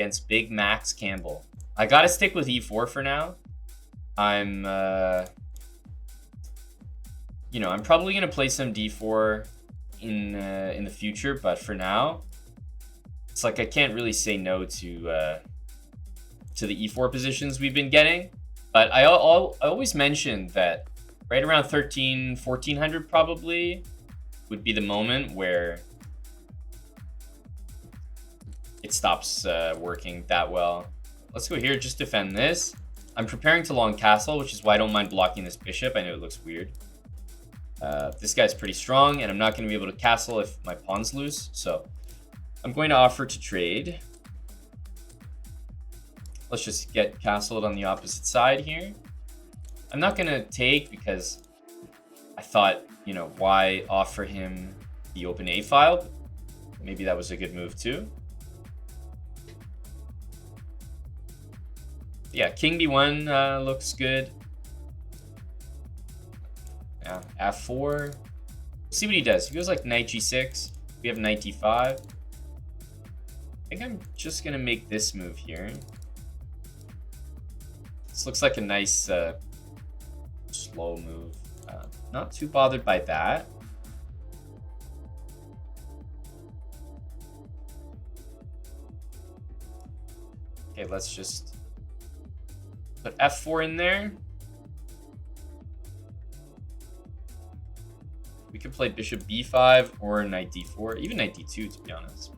against Big Max Campbell. I gotta stick with e4 for now. I'm I'm probably gonna play some d4 in the future, but for now, it's like I can't really say no to the e4 positions we've been getting. But I always mention that right around 1400 probably would be the moment where it stops working that well. Let's go here, just defend this. I'm preparing to long castle, which is why I don't mind blocking this bishop. I know it looks weird. This guy's pretty strong, and I'm not going to be able to castle if my pawn's loose. So I'm going to offer to trade. Let's just get castled on the opposite side here. I'm not going to take because I thought, why offer him the open A file? Maybe that was a good move too. Yeah, king b1 looks good. Yeah, f4. See what he does. He goes like knight g6. We have knight d5. I think I'm just going to make this move here. This looks like a nice slow move. Not too bothered by that. Okay, let's just put f4 in there. We could play bishop b5 or knight d4, even knight d2 to be honest.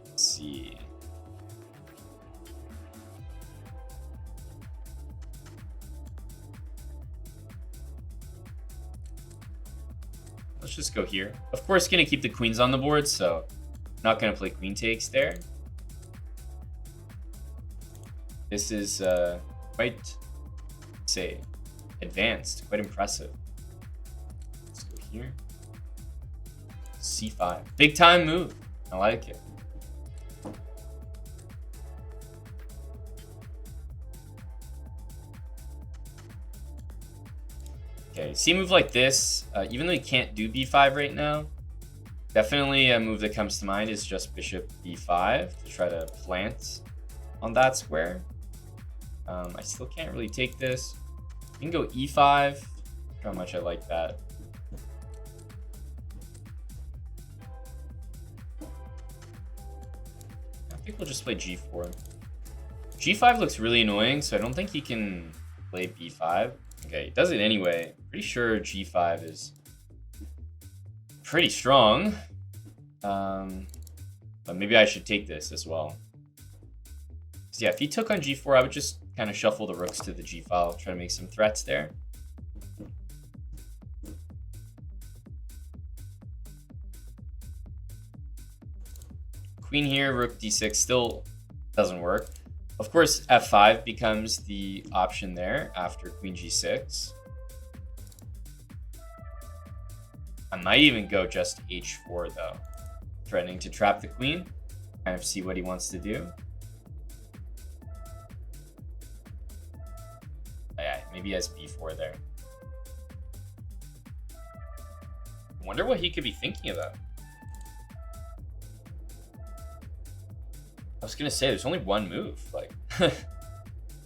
Let's see. Let's just go here. Of course, going to keep the queens on the board, so not going to play queen takes there. This is quite, say, advanced, quite impressive. Let's go here. c5. Big time move. I like it. Okay, see a move like this, even though you can't do b5 right now, definitely a move that comes to mind is just bishop b5 to try to plant on that square. I still can't really take this. You can go e5. Look how much I like that. I think we'll just play g4. g5 looks really annoying, so I don't think he can play b5. Okay, he does it anyway. Pretty sure g5 is pretty strong. But maybe I should take this as well. So yeah, if he took on g4, I would just kind of shuffle the rooks to the g file, try to make some threats there. Queen here, rook d6 still doesn't work. Of course, f5 becomes the option there after queen g6. I might even go just h4 though, threatening to trap the queen. Kind of see what he wants to do. Yeah, maybe he has b4 there. I wonder what he could be thinking about. I was gonna say there's only one move. Like, what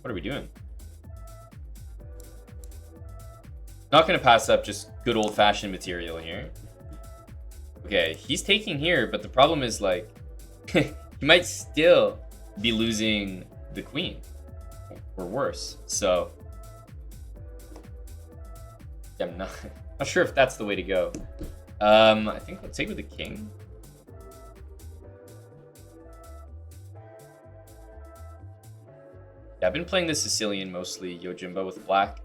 are we doing? Not gonna pass up just good old-fashioned material here. Okay, he's taking here, but the problem is like he might still be losing the queen or worse. So yeah, I'm not sure if that's the way to go. I think we'll take with the king. Yeah, I've been playing the Sicilian mostly, Yojimbo with black.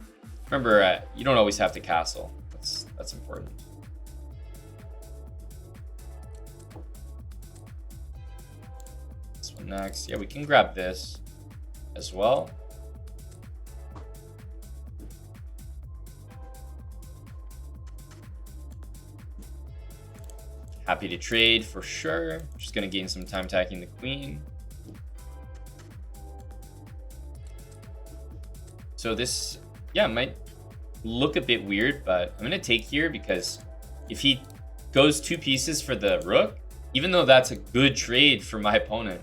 Remember, you don't always have to castle. That's important. This one next. Yeah, we can grab this as well. Happy to trade for sure. Just gonna gain some time attacking the queen. So this, yeah, might look a bit weird, but I'm gonna take here because if he goes 2 pieces for the rook, even though that's a good trade for my opponent,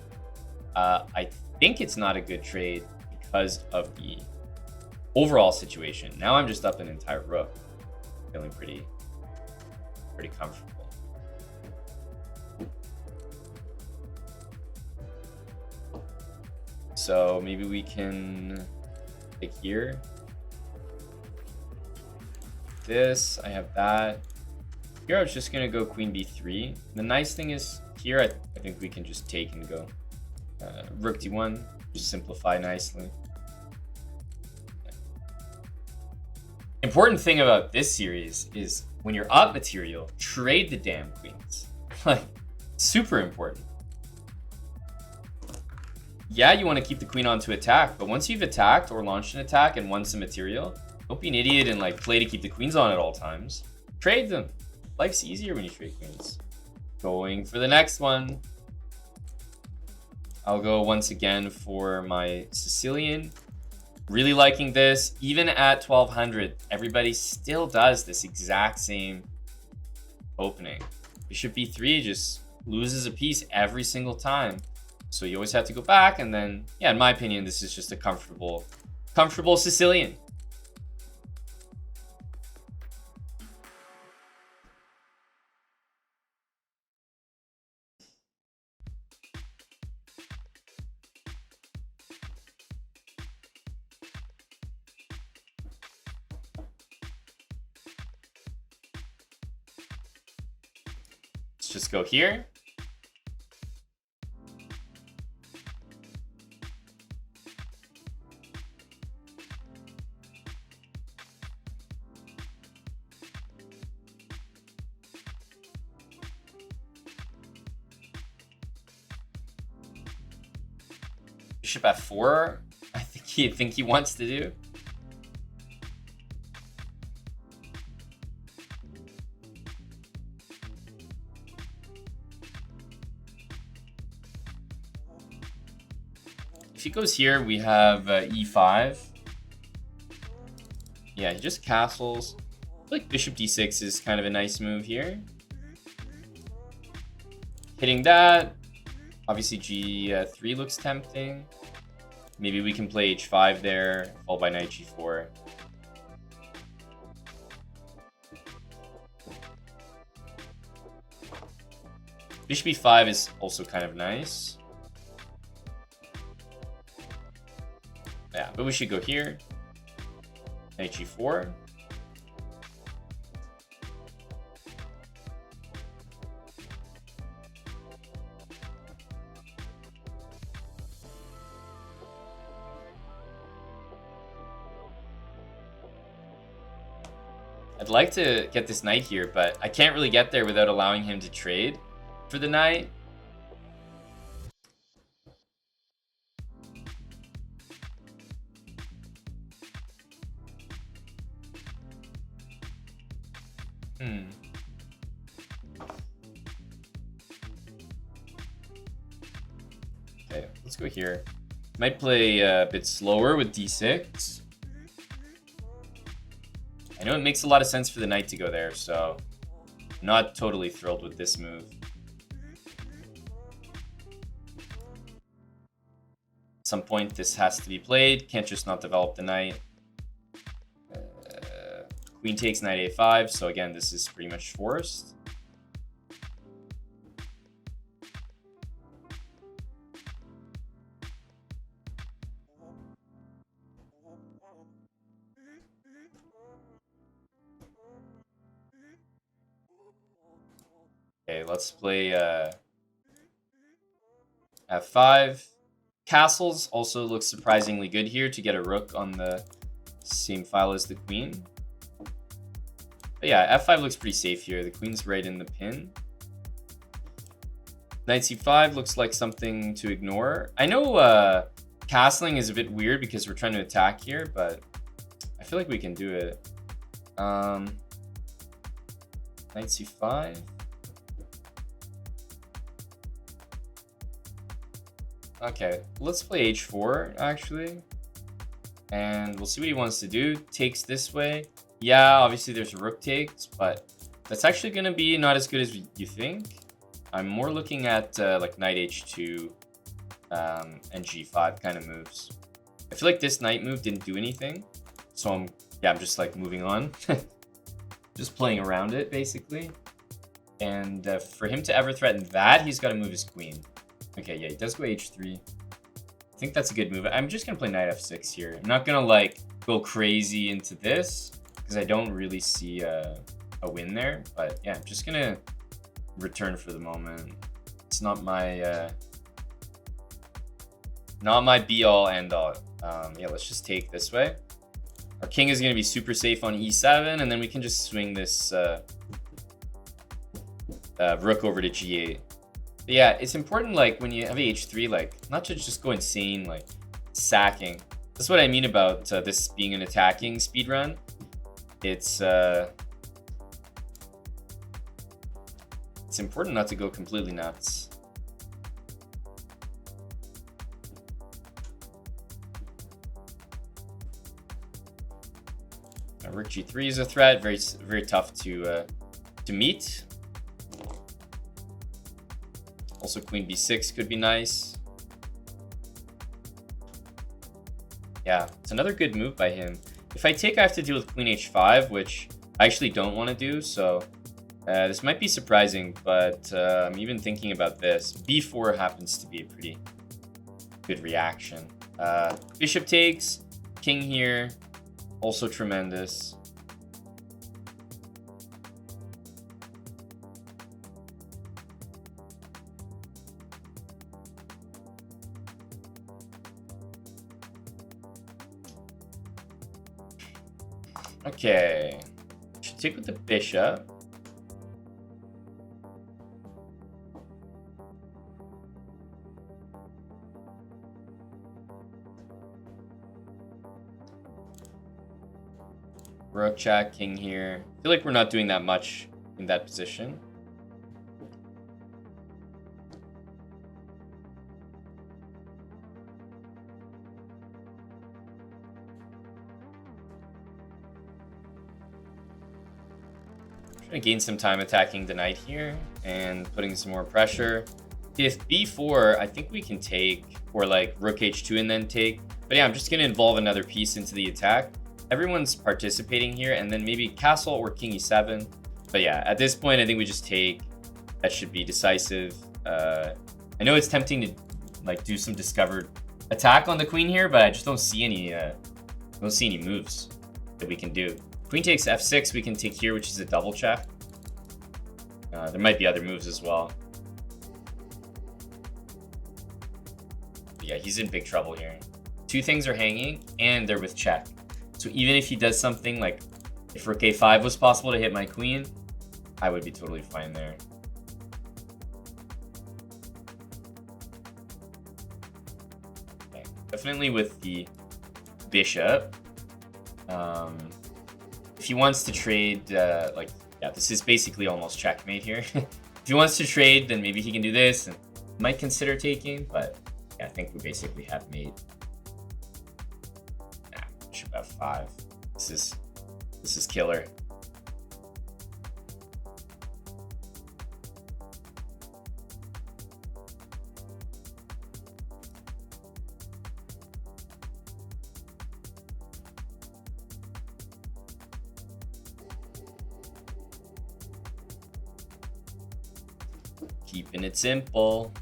I think it's not a good trade because of the overall situation. Now I'm just up an entire rook, feeling pretty comfortable. So maybe we can take here. This, I have that. Here I was just gonna go queen b3. The nice thing is here I think we can just take and go rook d1, just simplify nicely. Important thing about this series is when you're up material, trade the damn queens. Like, super important. Yeah, you want to keep the queen on to attack, but once you've attacked or launched an attack and won some material, don't be an idiot and like play to keep the queens on at all times. Trade them. Life's easier when you trade queens. Going for the next one. I'll go once again for my Sicilian. Really liking this. Even at 1200, everybody still does this exact same opening. Bishop b3 just loses a piece every single time. So you always have to go back, and then, yeah, in my opinion, this is just a comfortable Sicilian. Let's just go here. Bishop f4, I think he wants to do. If he goes here, we have e5. Yeah, he just castles. I feel like bishop d6 is kind of a nice move here. Hitting that. Obviously g3 looks tempting. Maybe we can play h5 there, followed by knight g4. Bishop e5 is also kind of nice. Yeah, but we should go here. Knight g4. I'd like to get this knight here, but I can't really get there without allowing him to trade for the knight. Okay, let's go here. Might play a bit slower with d6. I know it makes a lot of sense for the knight to go there, so I'm not totally thrilled with this move. At some point, this has to be played. Can't just not develop the knight. Queen takes knight a5, so again, this is pretty much forced. Okay, let's play f5. Castles also looks surprisingly good here to get a rook on the same file as the queen. But yeah, f5 looks pretty safe here. The queen's right in the pin. Knight c5 looks like something to ignore. I know castling is a bit weird because we're trying to attack here, but I feel like we can do it. Knight c5. Okay, let's play h4 actually, and we'll see what he wants to do. Takes this way. Yeah, obviously there's rook takes, but that's actually going to be not as good as you think. I'm more looking at like knight h2 and g5 kind of moves. I feel like this knight move didn't do anything, so I'm just like moving on. Just playing around it, basically. And for him to ever threaten that, he's got to move his queen. Okay, yeah, he does go h3. I think that's a good move. I'm just going to play knight f6 here. I'm not going to, like, go crazy into this, because I don't really see a win there. But, yeah, I'm just going to return for the moment. It's not my be-all, end-all. Yeah, let's just take this way. Our king is going to be super safe on e7, and then we can just swing this rook over to g8. But yeah, it's important, like, when you have h3, like, not to just go insane, like, sacking. That's what I mean about this being an attacking speedrun. It's important not to go completely nuts. Rook g3 is a threat, very tough to meet. Also, queen b6 could be nice. Yeah, it's another good move by him. If I take, I have to deal with queen h5, which I actually don't want to do, so this might be surprising, but I'm even thinking about this. b4 happens to be a pretty good reaction. Bishop takes, king here, also tremendous. Okay, should take with the bishop. Rook check, king here. I feel like we're not doing that much in that position. Trying to gain some time attacking the knight here and putting some more pressure. If b4, I think we can take, or like rook h2 and then take. But yeah, I'm just going to involve another piece into the attack. Everyone's participating here, and then maybe castle or king e7. But yeah, at this point, I think we just take. That should be decisive. I know it's tempting to like do some discovered attack on the queen here, but I just don't see any moves that we can do. Queen takes f6, we can take here, which is a double check. There might be other moves as well. But yeah, he's in big trouble here. Two things are hanging, and they're with check. So even if he does something like, if rook a5 was possible to hit my queen, I would be totally fine there. Okay. Definitely with the bishop. If he wants to trade, like, yeah, this is basically almost checkmate here. If he wants to trade, then maybe he can do this and might consider taking, but yeah, I think we basically have mate. Bishop f5. This is killer. Keeping it simple.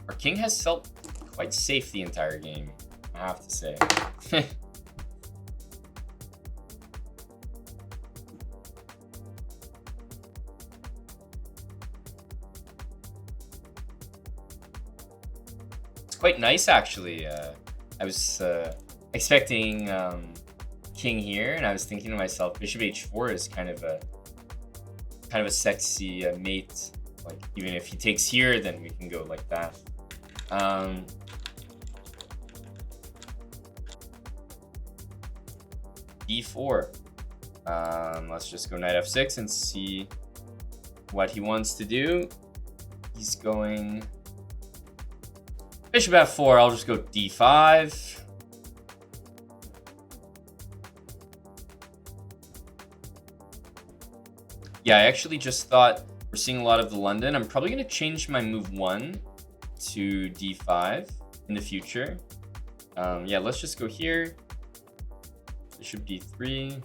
Our king has felt quite safe the entire game, I have to say. It's quite nice, actually. I was expecting king here, and I was thinking to myself, bishop h4 is kind of a sexy mate. Like, even if he takes here, then we can go like that. D4. Let's just go knight f6 and see what he wants to do. He's going bishop f4. I'll just go d5. Yeah, I actually just thought we're seeing a lot of the London. I'm probably going to change my move 1 to d5 in the future. Yeah, let's just go here. Bishop d3.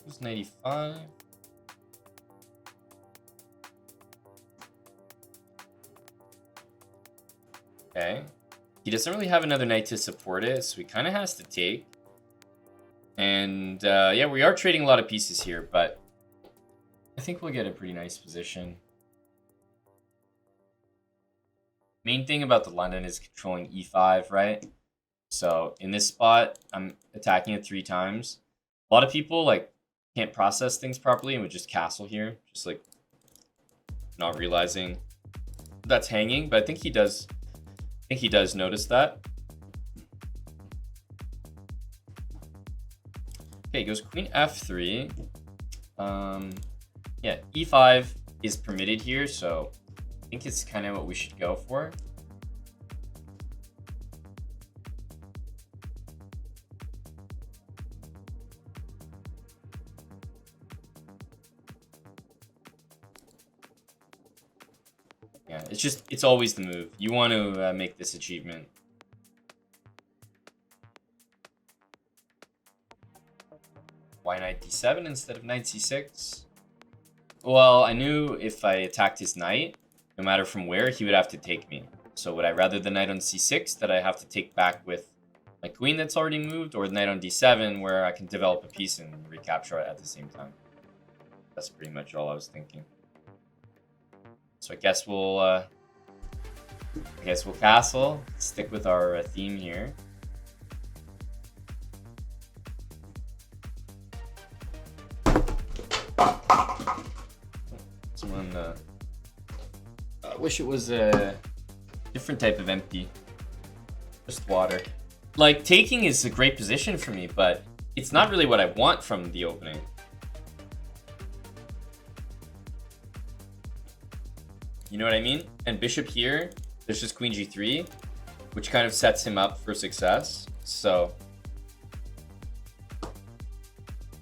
Who's 95? Okay. He doesn't really have another knight to support it, so he kind of has to take. And yeah, we are trading a lot of pieces here, but I think we'll get a pretty nice position. Main thing about the London is controlling e5, right? So in this spot, I'm attacking it 3 times. A lot of people like can't process things properly and would just castle here, just like not realizing that's hanging. But I think he does. I think he does notice that. Okay, he goes queen f3. Yeah, e5 is permitted here, so I think it's kind of what we should go for. Yeah, it's always the move. You want to make this achievement. Why knight d7 instead of knight c6? Well, I knew if I attacked his knight, no matter from where, he would have to take me. So would I rather the knight on c6 that I have to take back with my queen that's already moved, or the knight on d7 where I can develop a piece and recapture it at the same time? That's pretty much all I was thinking. So I guess we'll castle. Stick with our theme here. Someone I wish it was a different type of empty. Just water. Like, taking is a great position for me, but it's not really what I want from the opening. You know what I mean? And bishop here, there's just queen g3, which kind of sets him up for success. So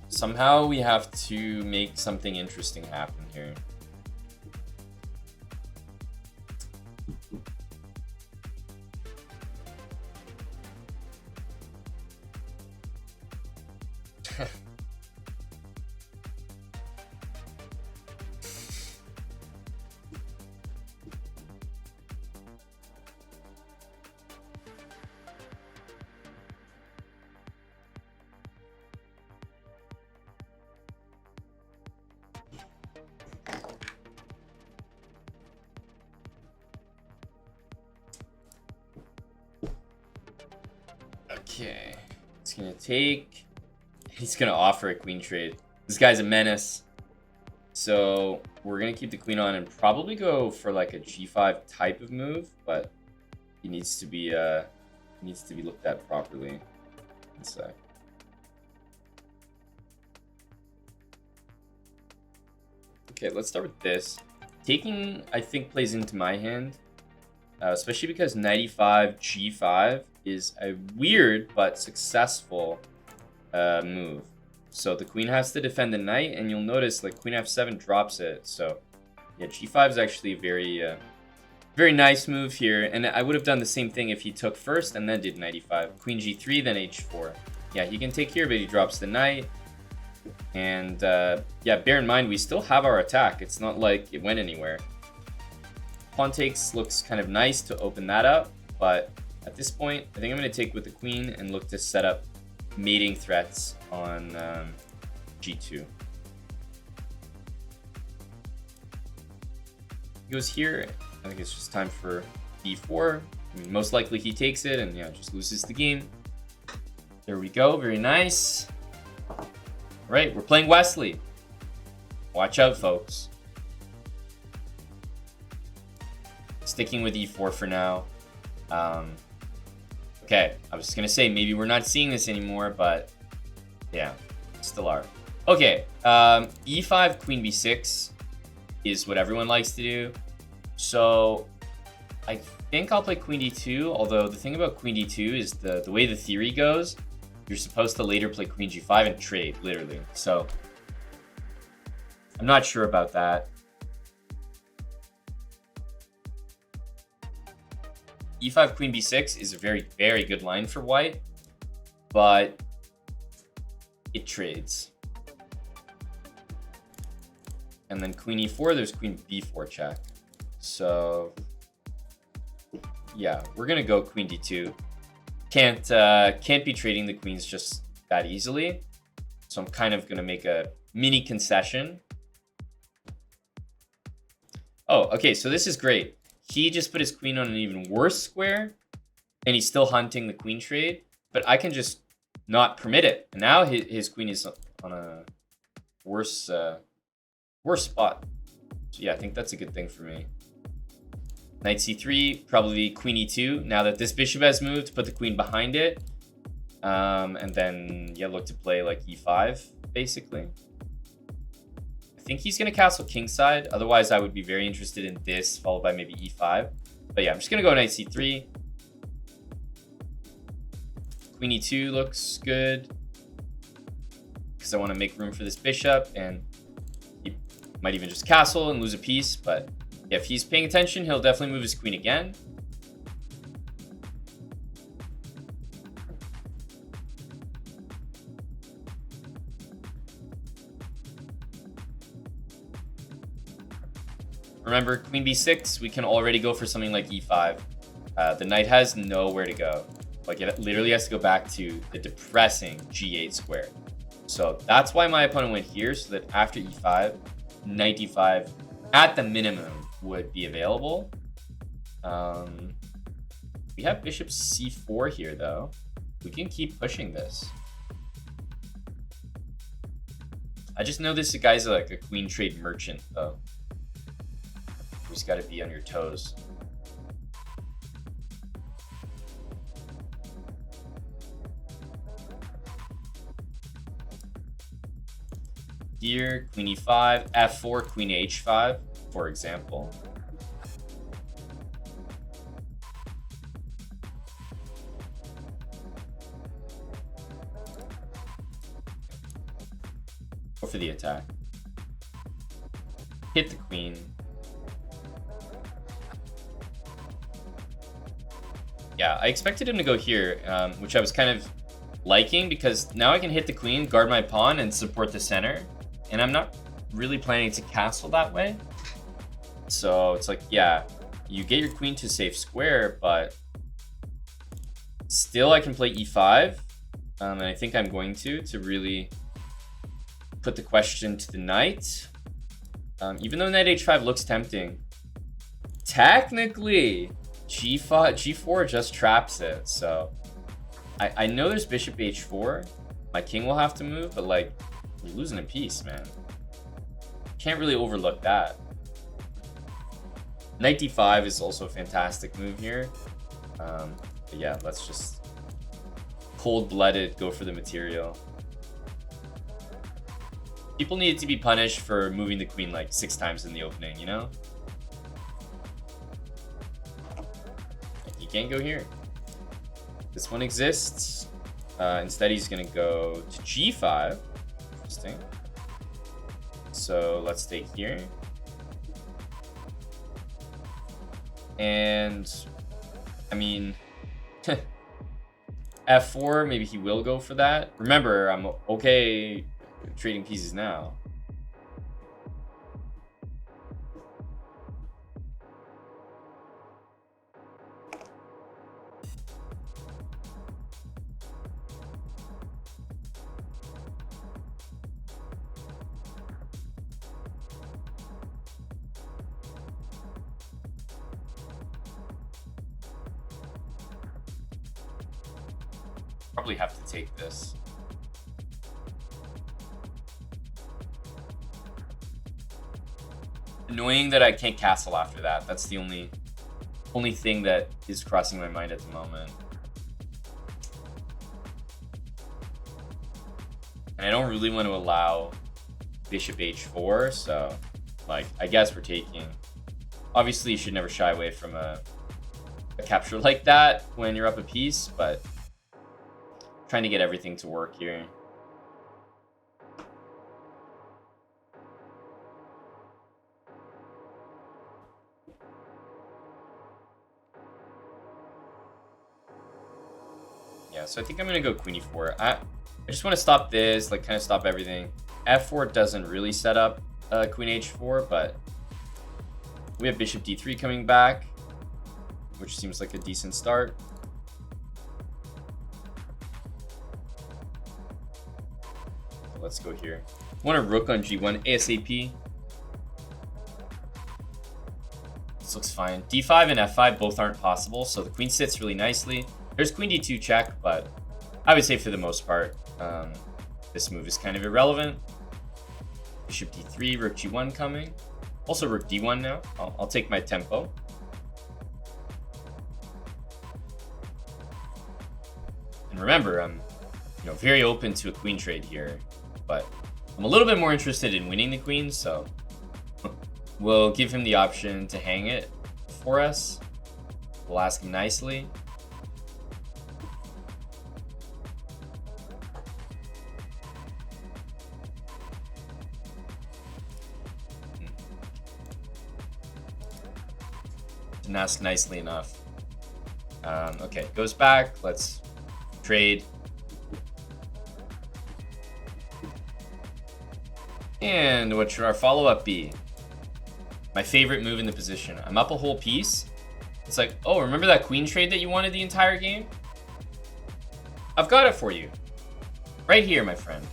somehow we have to make something interesting happen here. Okay, it's gonna take. He's gonna offer a queen trade. This guy's a menace. So we're gonna keep the queen on and probably go for like a g5 type of move, but he needs to be looked at properly. One sec. Okay, let's start with this. Taking, I think, plays into my hand, especially because knight e5 g5 is a weird but successful move. So the queen has to defend the knight, and you'll notice like queen f7 drops it. So yeah, g5 is actually a very very nice move here, and I would have done the same thing if he took first and then did knight e5. Queen g3, then h4. Yeah, he can take here, but he drops the knight. And yeah, bear in mind, we still have our attack. It's not like it went anywhere. Pawn takes looks kind of nice to open that up, but at this point, I think I'm going to take with the queen and look to set up mating threats on g2. goes here. I think it's just time for d4. I mean, most likely he takes it and yeah, just loses the game. There we go. Very nice. All right, we're playing Wesley. Watch out, folks. Sticking with e4 for now. Okay, I was just gonna say maybe we're not seeing this anymore, but yeah, still are. Okay, e5, queen b6 is what everyone likes to do. So I think I'll play queen d2, although the thing about queen d2 is the way the theory goes, you're supposed to later play queen g5 and trade, literally. So I'm not sure about that. e5, queen b6 is a very, very good line for white, but it trades. And then queen e4, there's queen b4 check. So yeah, we're gonna go queen d2. Can't be trading the queens just that easily. So I'm kind of gonna make a mini concession. Oh, okay, so this is great. He just put his queen on an even worse square, and he's still hunting the queen trade, but I can just not permit it. And now his queen is on a worse spot. So yeah, I think that's a good thing for me. Knight c3, probably queen e2. Now that this bishop has moved, put the queen behind it. And then, yeah, look to play like e5, basically. I think he's going to castle kingside. Otherwise, I would be very interested in this, followed by maybe e5. But yeah, I'm just going to go knight c3. Queen e2 looks good, because I want to make room for this bishop. And he might even just castle and lose a piece. But yeah, if he's paying attention, he'll definitely move his queen again. Remember, queen b6, we can already go for something like e5. The knight has nowhere to go. Like, it literally has to go back to the depressing g8 square. So that's why my opponent went here, so that after e5, knight d5, at the minimum, would be available. We have bishop c4 here, though. We can keep pushing this. I just know this guy's like a queen trade merchant, though. You just gotta be on your toes. Here, queen e5, f4, queen h5, for example. Go for the attack. Hit the queen. Yeah, I expected him to go here, which I was kind of liking, because now I can hit the queen, guard my pawn, and support the center. And I'm not really planning to castle that way. So it's like, yeah, you get your queen to safe square, but still I can play e5. And I think I'm going to really put the question to the knight. Even though knight h5 looks tempting, technically g4 just traps it. So I know there's bishop h4. My king will have to move, but like, you're losing a piece, man. Can't really overlook that. Knight d5 is also a fantastic move here. But yeah, let's just cold-blooded go for the material. People need to be punished for moving the queen like 6 times in the opening, you know? You can't go here. This one exists. Instead, he's gonna go to g5. Interesting. So let's take here. And I mean, f4, maybe he will go for that. Remember, I'm okay trading pieces now. Probably have to take this. Annoying that I can't castle after that. That's the only thing that is crossing my mind at the moment. And I don't really want to allow bishop h4, so like I guess we're taking. Obviously you should never shy away from a capture like that when you're up a piece, but trying to get everything to work here. Yeah, so I think I'm gonna go queen e4. I just want to stop this, like kind of stop everything. f4 doesn't really set up queen h4, but we have bishop d3 coming back, which seems like a decent start. So let's go here. I want a rook on g1 ASAP. This looks fine. d5 and f5 both aren't possible, so the queen sits really nicely. There's queen d2 check, but I would say for the most part, this move is kind of irrelevant. Bishop d3, rook g1 coming. Also rook d1 now. I'll take my tempo. And remember, I'm very open to a queen trade here, but I'm a little bit more interested in winning the queen, so we'll give him the option to hang it for us. We'll ask him nicely. Didn't ask nicely enough. Okay, goes back. Let's trade. And what should our follow-up be? My favorite move in the position. I'm up a whole piece. It's like, oh, remember that queen trade that you wanted the entire game? I've got it for you. Right here, my friend.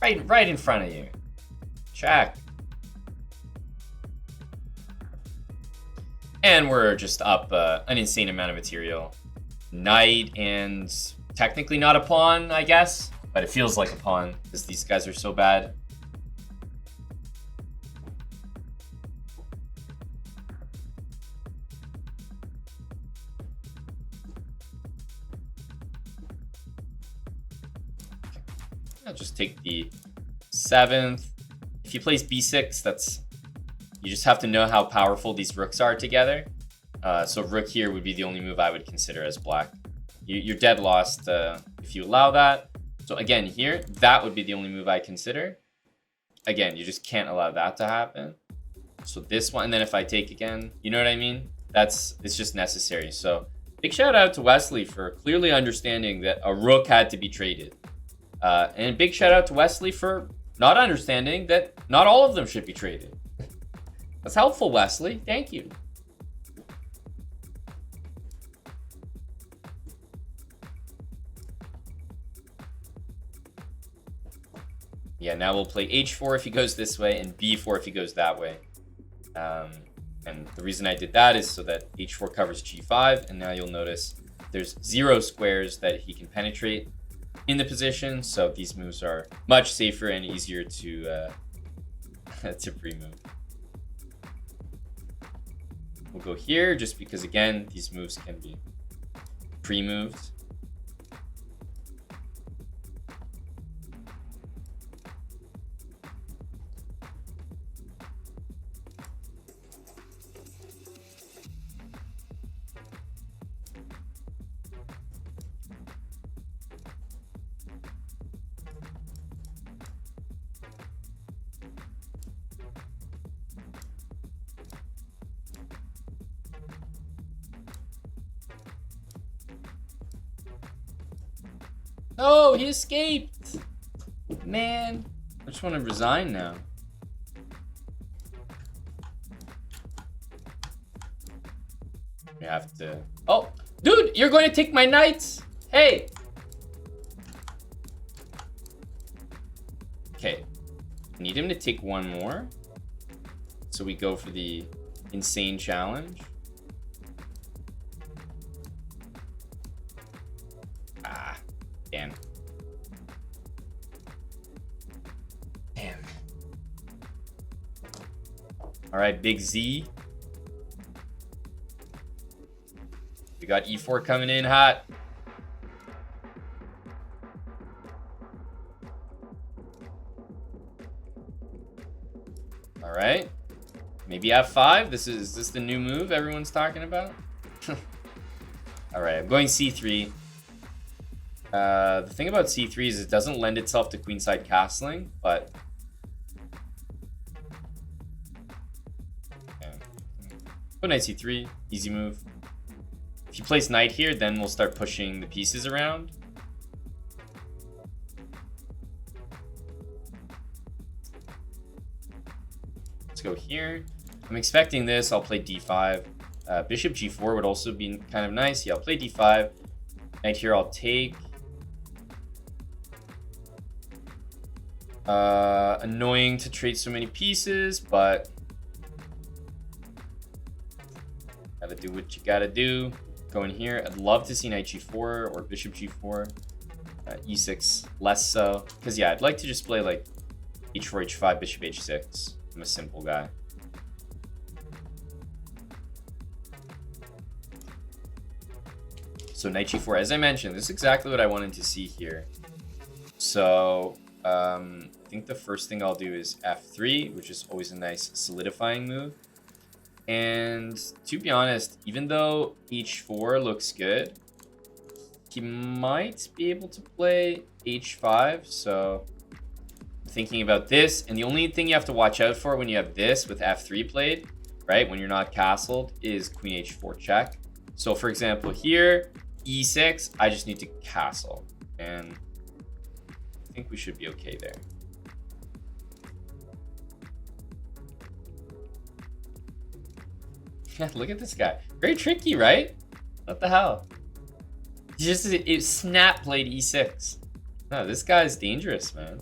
right in front of you. Check. And we're just up an insane amount of material. Knight and technically not a pawn, I guess. But it feels like a pawn because these guys are so bad. I'll just take the 7th. If he plays b6, that's... You just have to know how powerful these rooks are together. So rook here would be the only move I would consider as black. You're dead lost if you allow that. So again, here, that would be the only move I consider. Again, you just can't allow that to happen. So this one, and then if I take again, you know what I mean? It's just necessary. So big shout out to Wesley for clearly understanding that a rook had to be traded. And big shout out to Wesley for not understanding that not all of them should be traded. That's helpful, Wesley. Thank you. Yeah, now we'll play h4 if he goes this way and b4 if he goes that way. And the reason I did that is so that h4 covers g5, and now you'll notice there's 0 squares that he can penetrate in the position, so these moves are much safer and easier to pre-move. We'll go here just because, again, these moves can be pre-moved. Oh, he escaped. Man, I just want to resign now. We have to... Oh, dude, you're going to take my knights? Hey. Okay. I need him to take one more. So we go for the insane challenge. Damn. Damn. All right, big Z. We got E4 coming in hot. All right. Maybe F5. Is this the new move everyone's talking about? All right, I'm going C3. The thing about C3 is it doesn't lend itself to queenside castling, but okay. Put knight C3, easy move. If you place knight here, then we'll start pushing the pieces around. Let's go here. I'm expecting this. I'll play D5. Bishop G4 would also be kind of nice. Yeah, I'll play D5. Knight here, I'll take. Annoying to trade so many pieces, but gotta do what you gotta do. Going here, I'd love to see knight G4 or bishop G4. E6 less so, because yeah, I'd like to just play like H4, H5, bishop H6. I'm a simple guy. So knight G4, as I mentioned, this is exactly what I wanted to see here. So I think the first thing I'll do is F3, which is always a nice solidifying move. And to be honest, even though H4 looks good, he might be able to play H5. So I'm thinking about this. And the only thing you have to watch out for when you have this with F3 played, right, when you're not castled, is Queen H4 check. So for example, here, E6, I just need to castle. And I think we should be okay there. Yeah, look at this guy. Very tricky, right? What the hell? He just it snap played E6. No, this guy's dangerous, man.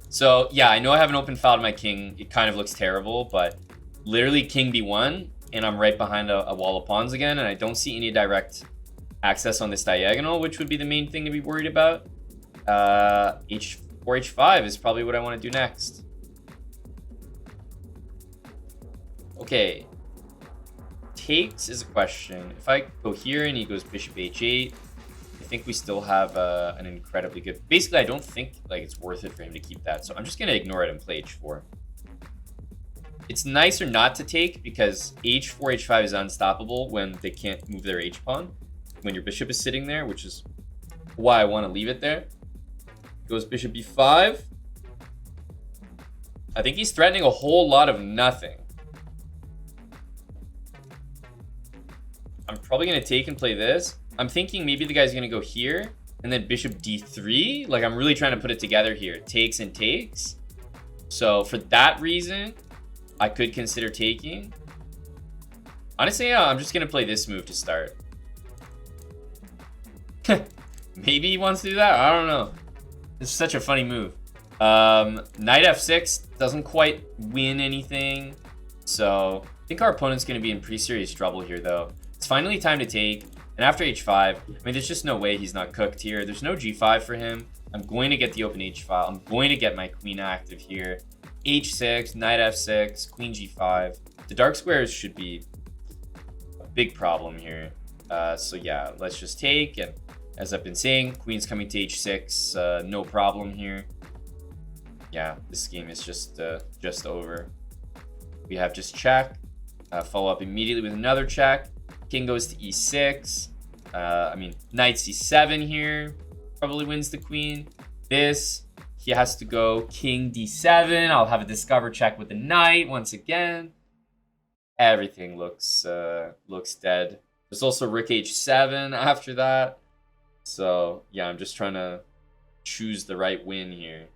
So yeah, I know I have an open file to my king. It kind of looks terrible, but literally king B1, and I'm right behind a wall of pawns again, and I don't see any direct access on this diagonal, which would be the main thing to be worried about. H4, H5 is probably what I want to do next. Okay. Takes is a question. If I go here and he goes bishop H8, I think we still have an incredibly good... Basically, I don't think like it's worth it for him to keep that, so I'm just going to ignore it and play H4. It's nicer not to take because H4, H5 is unstoppable when they can't move their H-pawn. When your bishop is sitting there, which is why I want to leave it there. Goes bishop B5. I think he's threatening a whole lot of nothing. I'm probably going to take and play this. I'm thinking maybe the guy's going to go here and then bishop D3. Like, I'm really trying to put it together here. Takes and takes. So for that reason, I could consider taking. Honestly, yeah, I'm just going to play this move to start. Maybe he wants to do that. I don't know. It's such a funny move. Knight F6 doesn't quite win anything. So I think our opponent's going to be in pretty serious trouble here, though. It's finally time to take. And after H5, I mean, there's just no way he's not cooked here. There's no G5 for him. I'm going to get the open H file. I'm going to get my queen active here. H6, knight F6, queen G5. The dark squares should be a big problem here. So yeah, let's just take. And as I've been saying, queen's coming to H6. No problem here. Yeah, this game is just over. We have just check. Follow up immediately with another check. King goes to E6. I mean, knight C7 here. Probably wins the queen. This, he has to go king D7. I'll have a discover check with the knight once again. Everything looks dead. There's also rook H7 after that. So, yeah, I'm just trying to choose the right win here.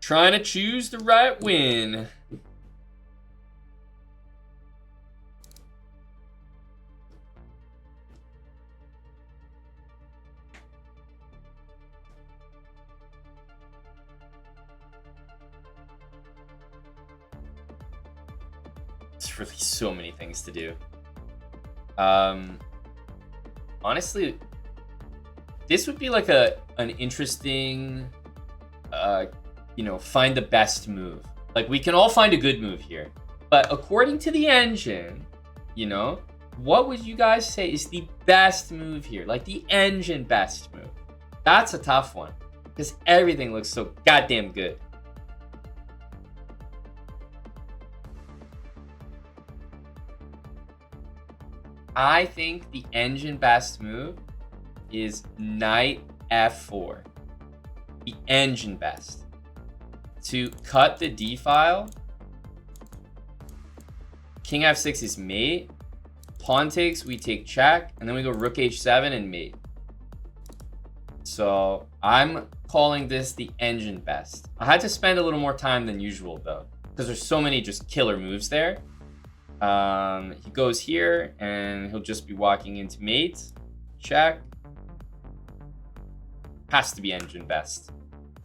Trying to choose the right win. literally so many things to do. Honestly, this would be like an interesting, you know, find the best move. Like, we can all find a good move here, but according to the engine, you know, what would you guys say is the best move here? Like the engine best move. That's a tough one because everything looks so goddamn good. I think the engine best move is knight f4. The engine best. To cut the d file, king f6 is mate. Pawn takes, we take check, and then we go rook h7 and mate. So I'm calling this the engine best. I had to spend a little more time than usual though, because there's so many just killer moves there. He goes here and he'll just be walking into mate. Check. Has to be engine best.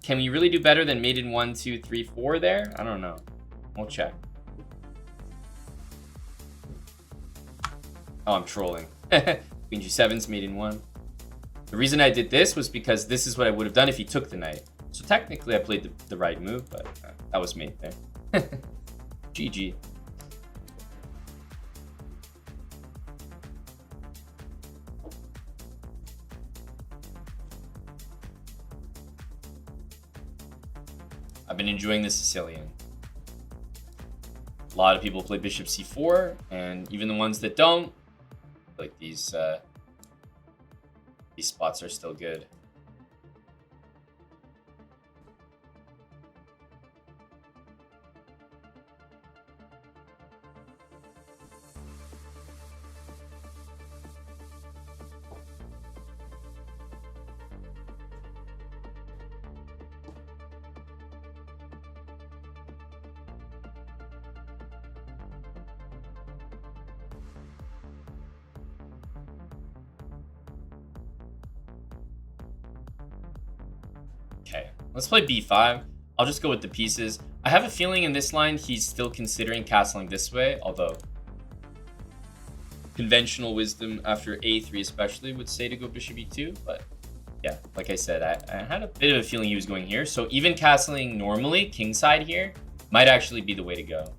Can we really do better than mate in 1, 2, 3, 4 there? I don't know. We'll check. Oh, I'm trolling. Queen g7's mate in 1. The reason I did this was because this is what I would have done if he took the knight. So technically I played the right move, but that was mate there. GG. I've been enjoying the Sicilian. A lot of people play bishop c4, and even the ones that don't, like these spots are still good. Okay, let's play b5. I'll just go with the pieces. I have a feeling in this line he's still considering castling this way, although conventional wisdom after a3 especially would say to go bishop e2, but yeah, like I said, I had a bit of a feeling he was going here. So even castling normally, kingside here, might actually be the way to go.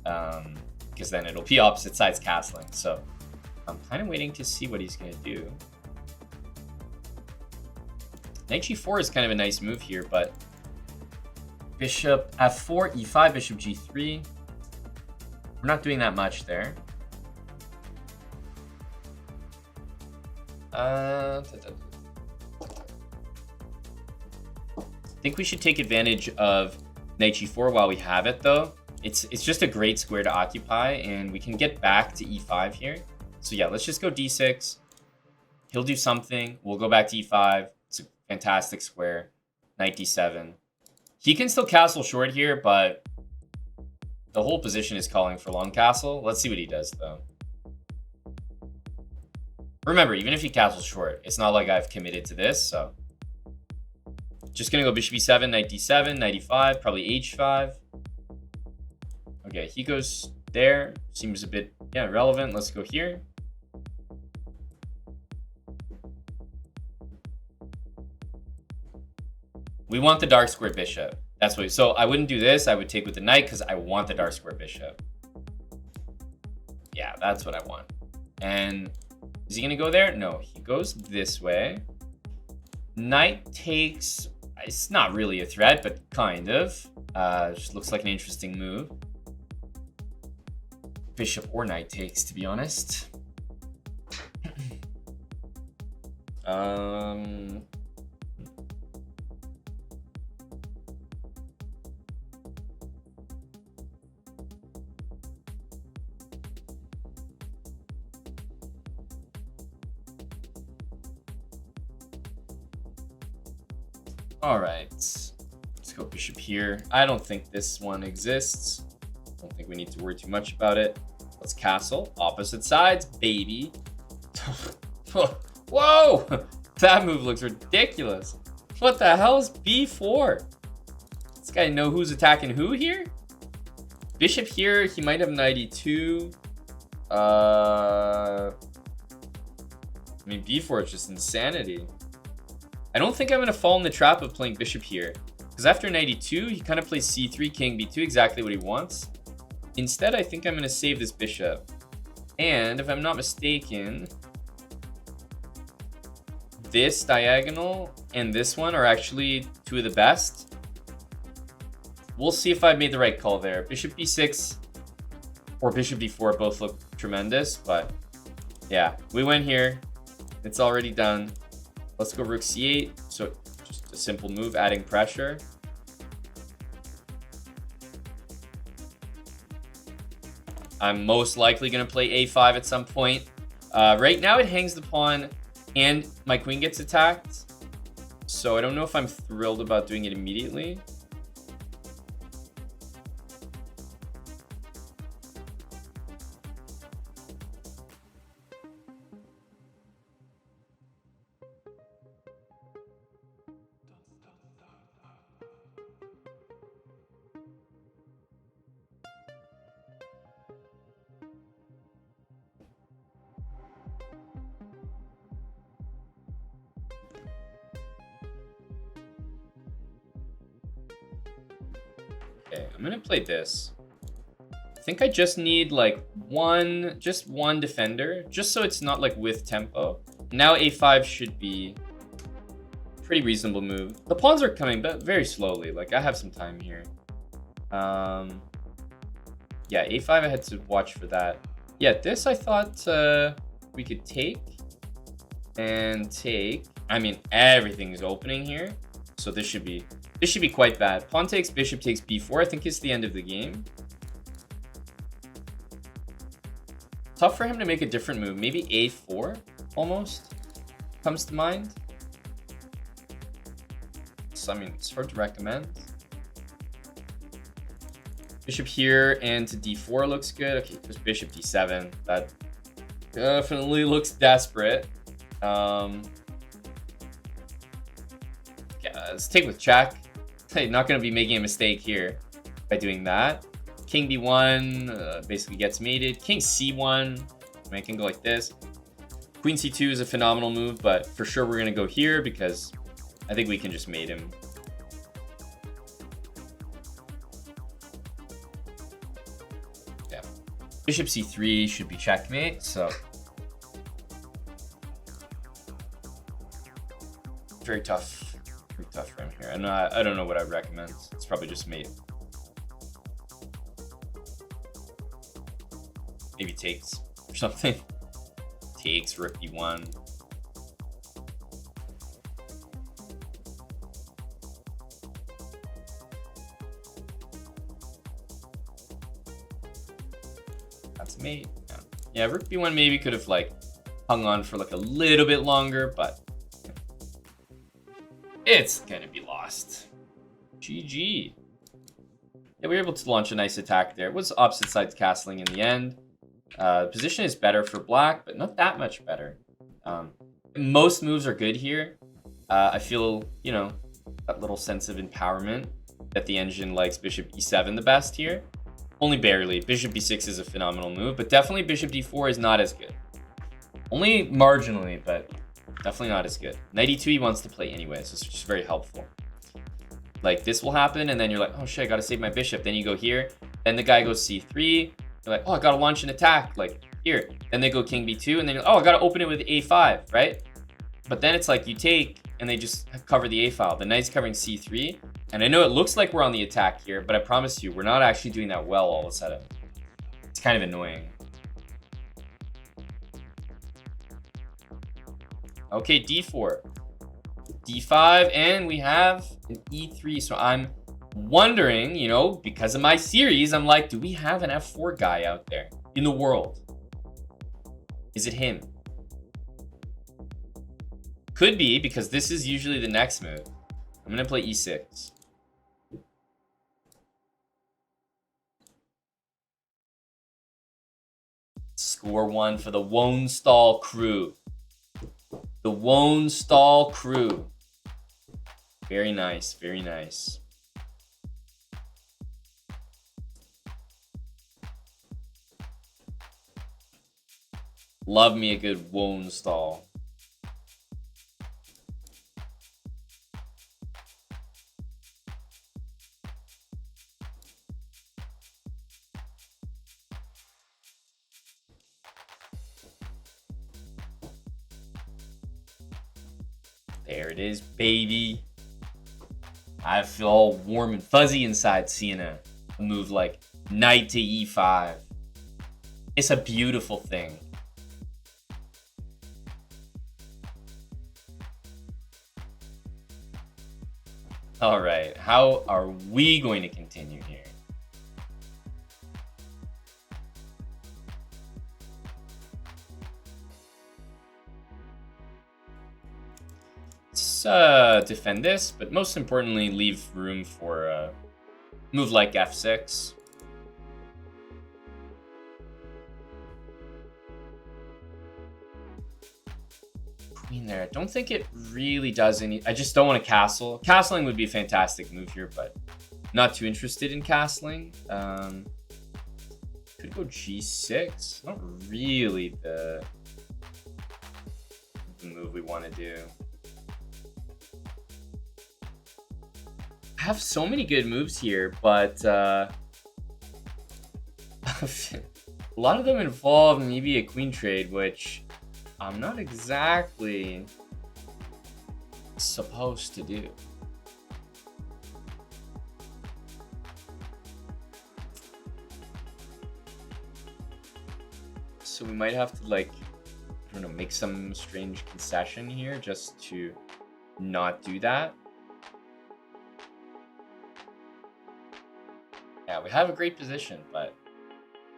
Because then it'll be opposite sides castling. So I'm kind of waiting to see what he's going to do. Knight g4 is kind of a nice move here, but bishop f4, e5, bishop g3. We're not doing that much there. I think we should take advantage of knight g4 while we have it, though. It's just a great square to occupy, and we can get back to e5 here. So yeah, let's just go d6. He'll do something. We'll go back to e5. It's a fantastic square. Knight d7. He can still castle short here, but the whole position is calling for long castle. Let's see what he does, though. Remember, even if he castles short, it's not like I've committed to this, so just gonna go bishop e7, knight d7, knight e5, probably h5. Okay, he goes there. Seems a bit, yeah, relevant. Let's go here. We want the dark square bishop. That's what. So I wouldn't do this. I would take with the knight because I want the dark square bishop. Yeah, that's what I want. And is he gonna go there? No, he goes this way. Knight takes. It's not really a threat, but kind of. Just looks like an interesting move. Bishop or knight takes, to be honest. All right, let's go bishop here. I don't think this one exists. Don't think we need to worry too much about it. Let's castle. Opposite sides, baby. Whoa! That move looks ridiculous. What the hell is b4? This guy know who's attacking who here? Bishop here, he might have knight e2. I mean, b4 is just insanity. I don't think I'm going to fall in the trap of playing bishop here. Because after knight e2, he kind of plays c3, king b2, exactly what he wants. Instead, I think I'm going to save this bishop. And if I'm not mistaken, this diagonal and this one are actually two of the best. We'll see if I made the right call there. Bishop b6 or bishop d4 both look tremendous, but yeah, we went here. It's already done. Let's go rook c8. So just a simple move, adding pressure. I'm most likely going to play a5 at some point. Right now it hangs the pawn and my queen gets attacked. So I don't know if I'm thrilled about doing it immediately. Okay, I'm gonna play this. I think I just need like just one defender, just so it's not like with tempo. Now a5 should be a pretty reasonable move. The pawns are coming, but very slowly. Like I have some time here. Yeah, a5 I had to watch for that. Yeah, this I thought we could take and take. I mean, everything's opening here, so this should be quite bad. Pawn takes, bishop takes b4, I think is the end of the game. Tough for him to make a different move. Maybe a4 almost comes to mind. So, I mean, it's hard to recommend. Bishop here and to d4 looks good. Okay, there's bishop d7. That definitely looks desperate. Yeah, let's take with check. Not going to be making a mistake here by doing that. King b1 basically gets mated. King c1. I mean, I can go like this. Queen c2 is a phenomenal move, but for sure we're going to go here because I think we can just mate him. Yeah. Bishop c3 should be checkmate, so very tough. Pretty tough for him here. And I don't know what I'd recommend. It's probably just mate. Maybe takes or something. Takes, rook b1. That's mate. Yeah, rook b1 maybe could have like hung on for like a little bit longer, but it's gonna be lost. GG. Yeah, we were able to launch a nice attack there. It was opposite sides castling in the end. Position is better for black, but not that much better. Most moves are good here. I feel, you know, that little sense of empowerment that the engine likes bishop e7 the best here. Only barely. Bishop b6 is a phenomenal move, but definitely bishop d4 is not as good. Only marginally, but definitely not as good. Knight e2 he wants to play anyway, so it's just very helpful. Like this will happen, and then you're like, oh shit, I gotta save my bishop. Then you go here, then the guy goes c3. You're like, oh, I gotta launch an attack, like here. Then they go king b2, and then you're like, oh, I gotta open it with a5, right? But then it's like you take, and they just cover the a file. The knight's covering c3, and I know it looks like we're on the attack here, but I promise you, we're not actually doing that well all of a sudden. It's kind of annoying. Okay, d4, d5, and we have an e3. So I'm wondering, you know, because of my series, I'm like, do we have an f4 guy out there in the world? Is it him? Could be, because this is usually the next move. I'm gonna play e6. Score one for the Wonestall crew. The Wonestall crew. Very nice, very nice. Love me a good Wone stall. There it is, baby. I feel all warm and fuzzy inside seeing a move like knight to e5. It's a beautiful thing. All right, how are we going to continue here? Let's defend this, but most importantly, leave room for a move like f6. Queen there. I don't think it really does any. I just don't want to castle. Castling would be a fantastic move here, but not too interested in castling. Could go g6. Not really the move we want to do. I have so many good moves here, but a lot of them involve maybe a queen trade, which I'm not exactly supposed to do. So we might have to, like, I don't know, make some strange concession here just to not do that. Yeah, we have a great position, but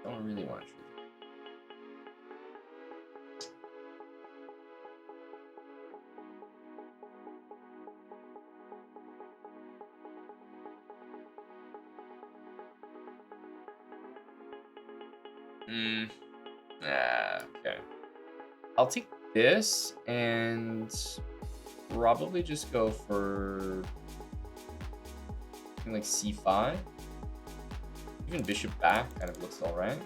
don't really want to. Okay. I'll take this and probably just go for something like c5. Even bishop back kind of looks all right.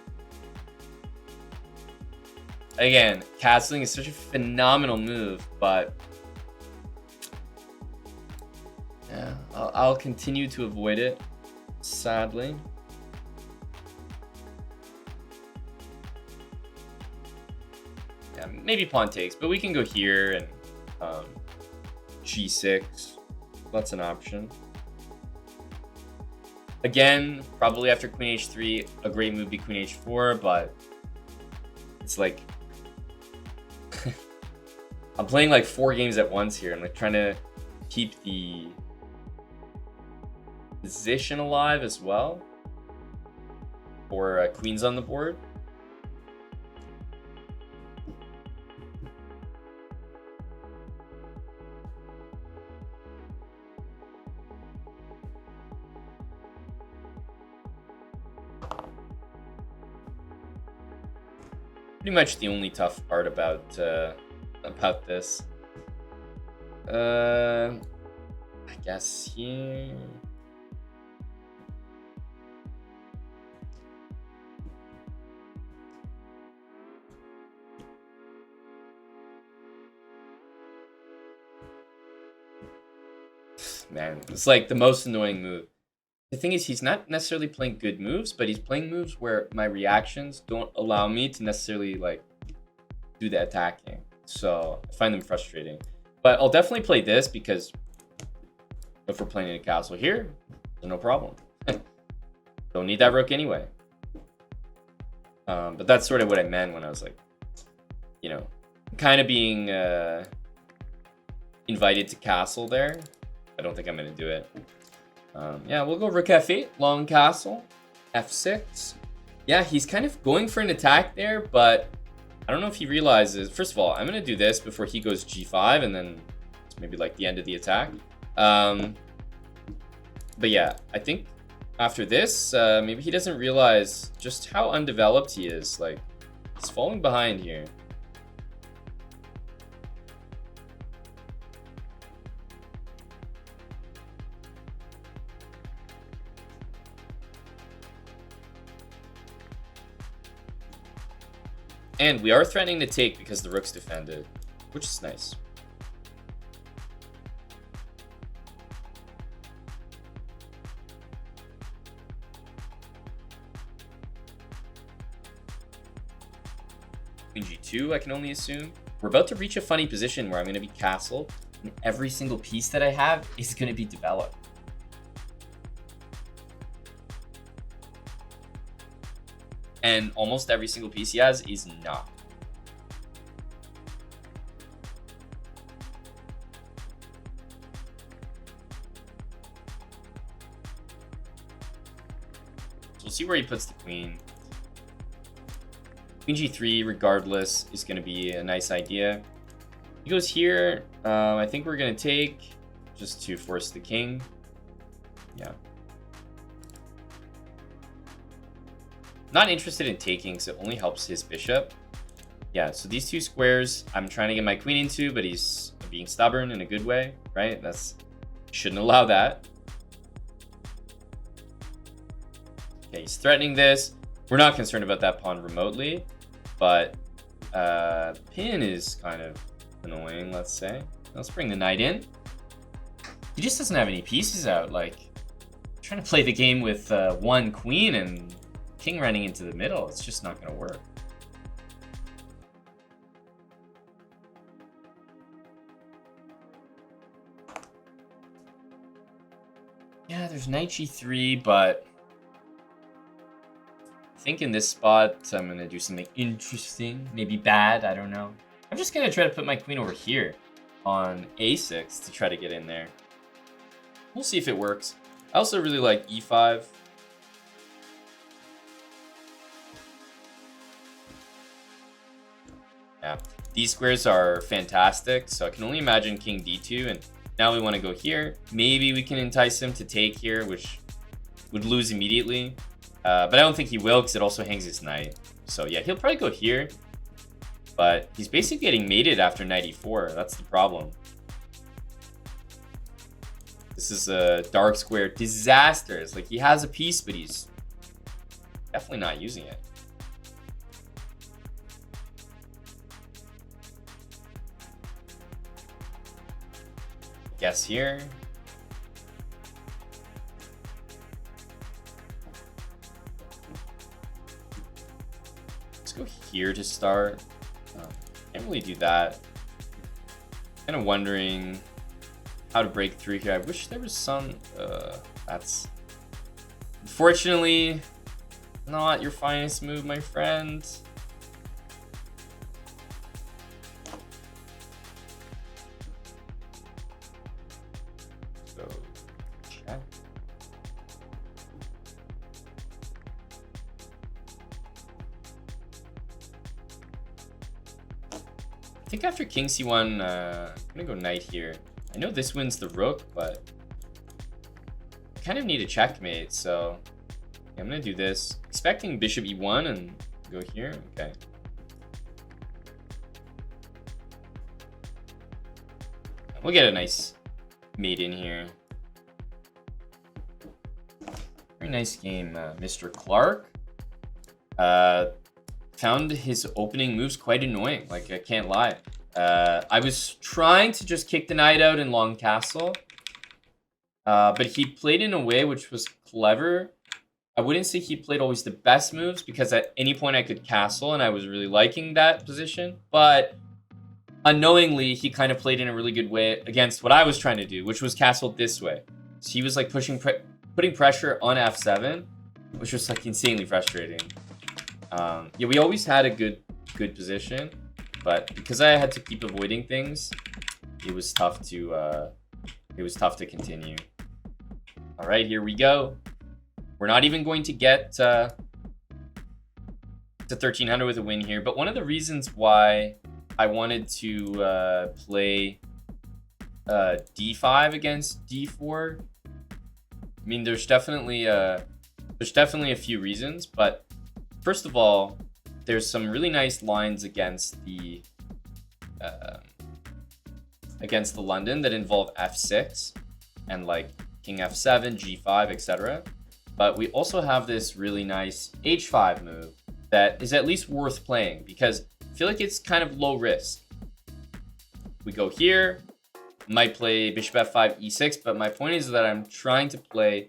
Again, castling is such a phenomenal move, but yeah, I'll continue to avoid it, sadly. Yeah, maybe pawn takes, but we can go here and g6. That's an option. Again, probably after queen h3, a great move would be queen h4, but it's like I'm playing like 4 games at once here. I'm like trying to keep the position alive as well for queens on the board. Pretty much the only tough part about this. I guess here. Man, it's like the most annoying move. The thing is, he's not necessarily playing good moves, but he's playing moves where my reactions don't allow me to necessarily like do the attacking. So I find them frustrating. But I'll definitely play this because if we're playing in a castle here, no problem. Don't need that rook anyway. But that's sort of what I meant when I was like, you know, kind of being invited to castle there. I don't think I'm going to do it. Yeah, we'll go rook f8, long castle, f6. Yeah, he's kind of going for an attack there, but I don't know if he realizes. First of all, I'm going to do this before he goes g5, and then it's maybe like the end of the attack. But yeah, I think after this, maybe he doesn't realize just how undeveloped he is. Like, he's falling behind here. And we are threatening to take because the rook's defended, which is nice. Queen g2, I can only assume. We're about to reach a funny position where I'm going to be castled, and every single piece that I have is going to be developed. And almost every single piece he has is not. So we'll see where he puts the queen. Queen g3, regardless, is going to be a nice idea. He goes here. I think we're going to take just to force the king. Yeah. Not interested in taking, so it only helps his bishop. Yeah, so these two squares I'm trying to get my queen into, but he's being stubborn in a good way, right? Shouldn't allow that. Okay, he's threatening this. We're not concerned about that pawn remotely, but pin is kind of annoying, let's say. Let's bring the knight in. He just doesn't have any pieces out. Like, trying to play the game with one queen and king running into the middle, it's just not going to work. Yeah, there's knight g3, but I think in this spot I'm going to do something interesting, maybe bad, I don't know. I'm just going to try to put my queen over here on a6 to try to get in there. We'll see if it works. I also really like e5. Yeah, these squares are fantastic, so I can only imagine king d2, and now we want to go here. Maybe we can entice him to take here, which would lose immediately, but I don't think he will because it also hangs his knight. So yeah, he'll probably go here, but he's basically getting mated after knight e4. That's the problem. This is a dark square disaster. It's like he has a piece, but he's definitely not using it. Guess here. Let's go here to start. Can't really do that. Kind of wondering how to break through here. I wish there was some. That's unfortunately not your finest move, my friend. I think after king c1, I'm gonna go knight here. I know this wins the rook, but I kind of need a checkmate, so yeah, I'm gonna do this. Expecting bishop e1 and go here. Okay. We'll get a nice mate in here. Very nice game, Mr. Clark. Found his opening moves quite annoying, like I can't lie. I was trying to just kick the knight out in long castle, but he played in a way which was clever. I wouldn't say he played always the best moves because at any point I could castle and I was really liking that position, but unknowingly he kind of played in a really good way against what I was trying to do, which was castle this way. So he was like putting pressure on f7, which was like insanely frustrating. Yeah, we always had a good position, but because I had to keep avoiding things, it was tough to continue. All right, here we go. We're not even going to get to 1300 with a win here, but one of the reasons why I wanted to play d5 against d4, I mean, there's definitely a few reasons, but first of all, there's some really nice lines against the London that involve f6 and like king f7, g5, etc. But we also have this really nice h5 move that is at least worth playing because feel like it's kind of low risk. We go here, might play bishop f5, e6, but my point is that I'm trying to play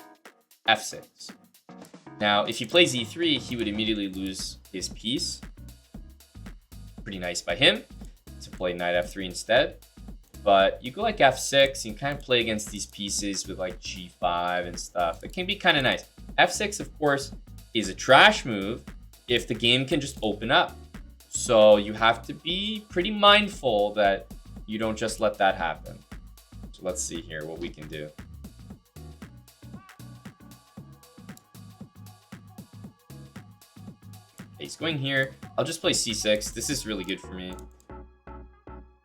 f6. Now, if he plays e3, he would immediately lose his piece. Pretty nice by him to play knight f3 instead. But you go like f6, you can kind of play against these pieces with like g5 and stuff. It can be kind of nice. f6, of course, is a trash move if the game can just open up. So you have to be pretty mindful that you don't just let that happen. So let's see here what we can do. He's going here. I'll just play c6. This is really good for me.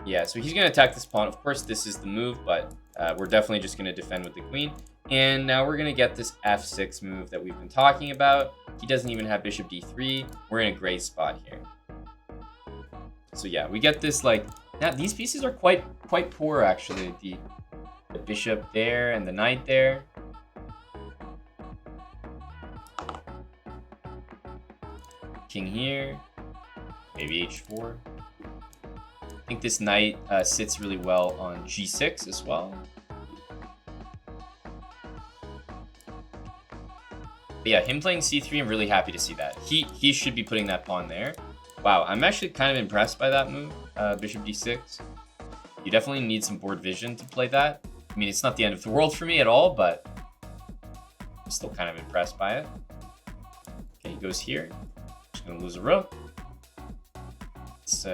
Yeah, so he's going to attack this pawn. Of course, this is the move, but we're definitely just going to defend with the queen. And now we're going to get this f6 move that we've been talking about. He doesn't even have bishop d3. We're in a great spot here. So yeah, we get this like... Now, these pieces are quite poor, actually. The bishop there and the knight there. King here. Maybe h4. I think this knight sits really well on g6 as well. But yeah, him playing c3, I'm really happy to see that. He should be putting that pawn there. Wow, I'm actually kind of impressed by that move, bishop d6. You definitely need some board vision to play that. I mean, it's not the end of the world for me at all, but I'm still kind of impressed by it. Okay, he goes here. Just gonna lose a rook. It's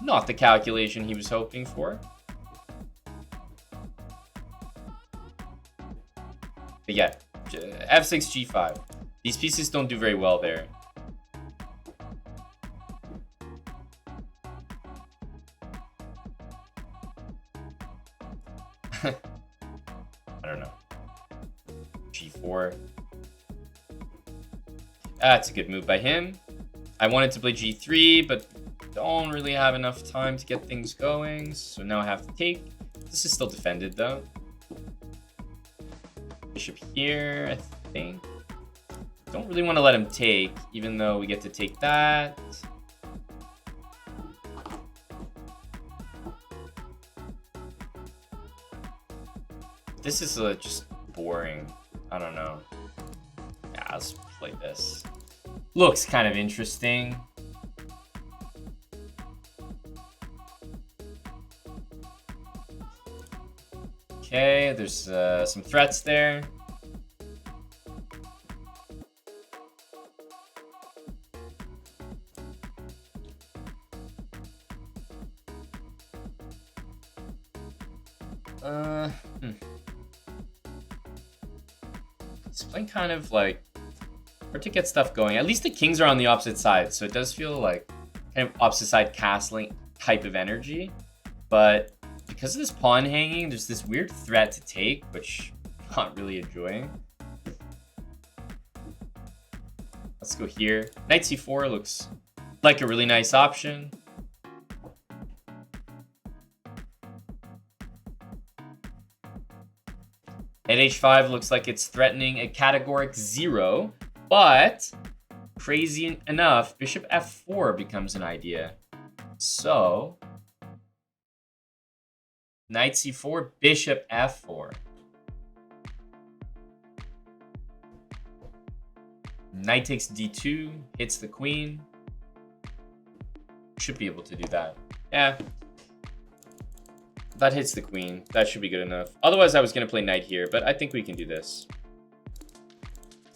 not the calculation he was hoping for. But yeah, f6, g5. These pieces don't do very well there. I don't know. g4. That's a good move by him. I wanted to play g3, but don't really have enough time to get things going, so now I have to take. This is still defended though. Bishop here, I think. Don't really want to let him take, even though we get to take that. This is just boring. I don't know. Yeah, let's play this. Looks kind of interesting. Okay, there's some threats there. It's playing kind of like hard to get stuff going. At least the kings are on the opposite side, so it does feel like kind of opposite side castling type of energy. But because of this pawn hanging, there's this weird threat to take, which I'm not really enjoying. Let's go here. Knight c4 looks like a really nice option. At h5 looks like it's threatening a categoric 0, but crazy enough, bishop f4 becomes an idea. So knight c4, bishop f4. Knight takes d2, hits the queen. Should be able to do that. Yeah. That hits the queen. That should be good enough. Otherwise, I was going to play knight here, but I think we can do this.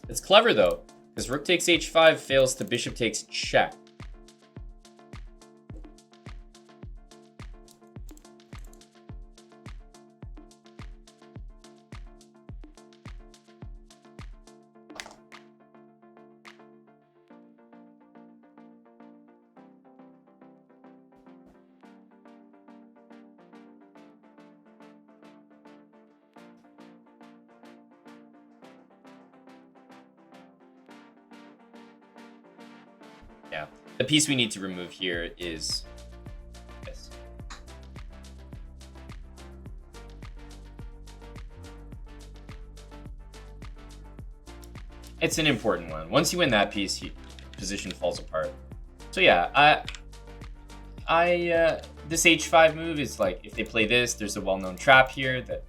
It's clever, though, because rook takes h5 fails to bishop takes check. Yeah, the piece we need to remove here is this. It's an important one. Once you win that piece, position falls apart. So yeah, this h5 move is like, if they play this, there's a well-known trap here that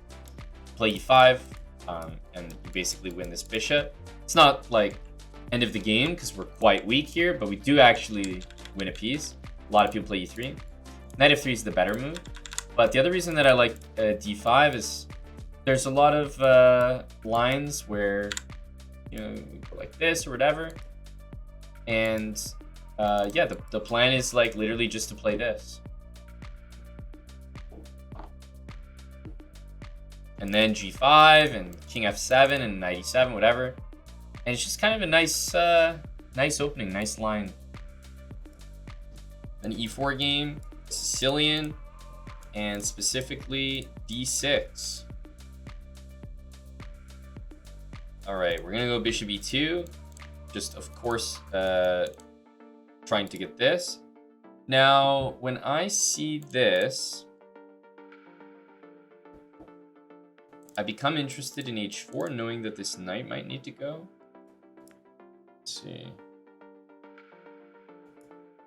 play e5, and you basically win this bishop. It's not like end of the game because we're quite weak here, but we do actually win a piece. A lot of people play e3. Knight f3 is the better move. But the other reason that I like d5 is there's a lot of lines where, you know, we go like this or whatever. And yeah, the plan is like literally just to play this. And then g5 and king f7 and knight e7, whatever. And it's just kind of a nice nice opening, nice line. An e4 game, Sicilian, and specifically d6. All right, we're gonna go bishop e2. Just, of course, trying to get this. Now, when I see this, I become interested in h4, knowing that this knight might need to go. Let's see.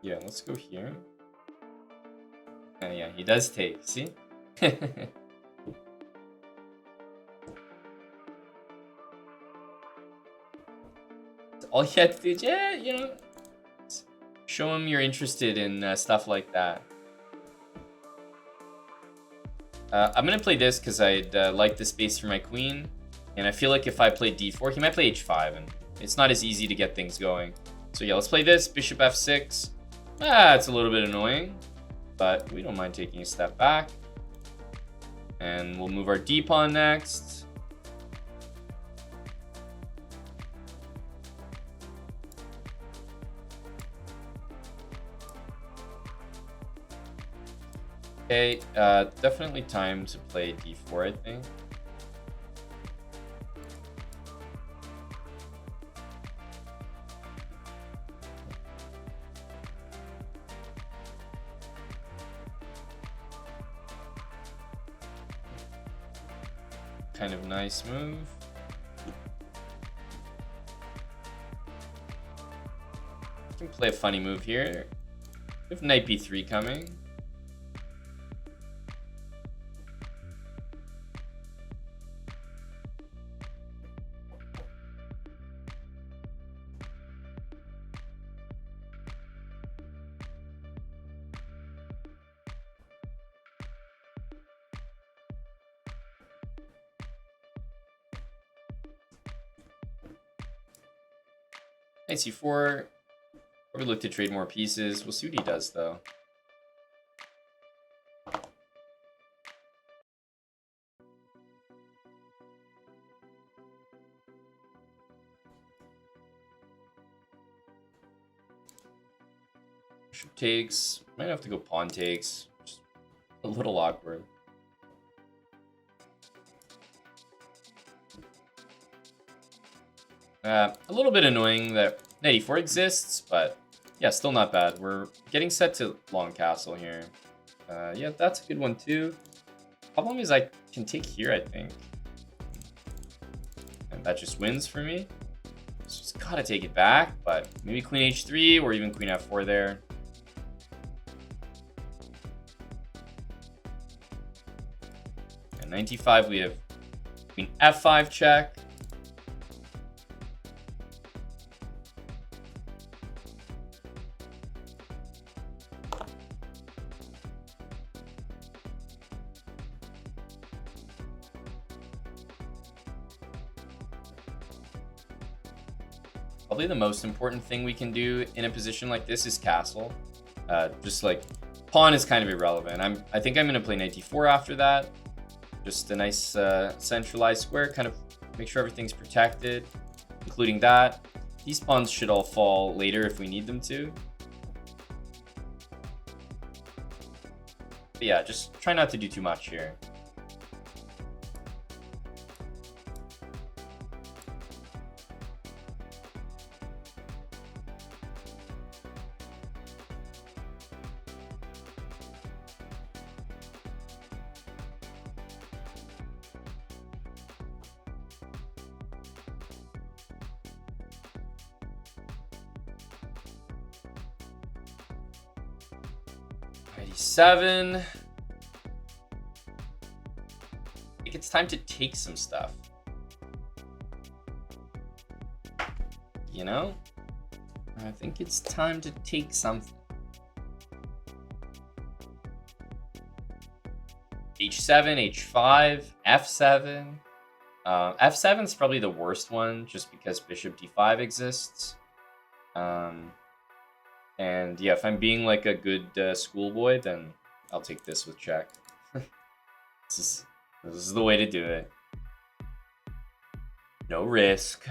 Yeah, let's go here. Yeah, he does take, see? All you have to do, yeah, you know, show him you're interested in stuff like that. I'm gonna play this because I'd like the space for my queen, and I feel like if I play d4, he might play h5, and it's not as easy to get things going. So yeah, let's play this, bishop f6. It's a little bit annoying, but we don't mind taking a step back. And we'll move our d pawn next. Okay, definitely time to play d4, I think. Kind of nice move. You can play a funny move here. We have knight b3 coming. Knight c4. Probably look to trade more pieces. We'll see what he does, though. Bishop takes. Might have to go pawn takes. Just a little awkward. A little bit annoying that knight e4 exists, but yeah, still not bad. We're getting set to long castle here. Yeah, that's a good one too. Problem is I can take here, I think. And that just wins for me. So just gotta take it back, but maybe queen h3 or even queen f4 there. And 95, we have queen f5 check. Probably the most important thing we can do in a position like this is castle. Just like pawn is kind of irrelevant. I think I'm gonna play knight d4 after that. Just a nice centralized square, kind of make sure everything's protected, including that. These pawns should all fall later if we need them to. But yeah, just try not to do too much here. Knight e7. I think it's time to take some stuff. You know? I think it's time to take something. H7, H5, F7. F7 is probably the worst one just because bishop d5 exists. And yeah, if I'm being like a good schoolboy, then I'll take this with check. This is the way to do it. No risk.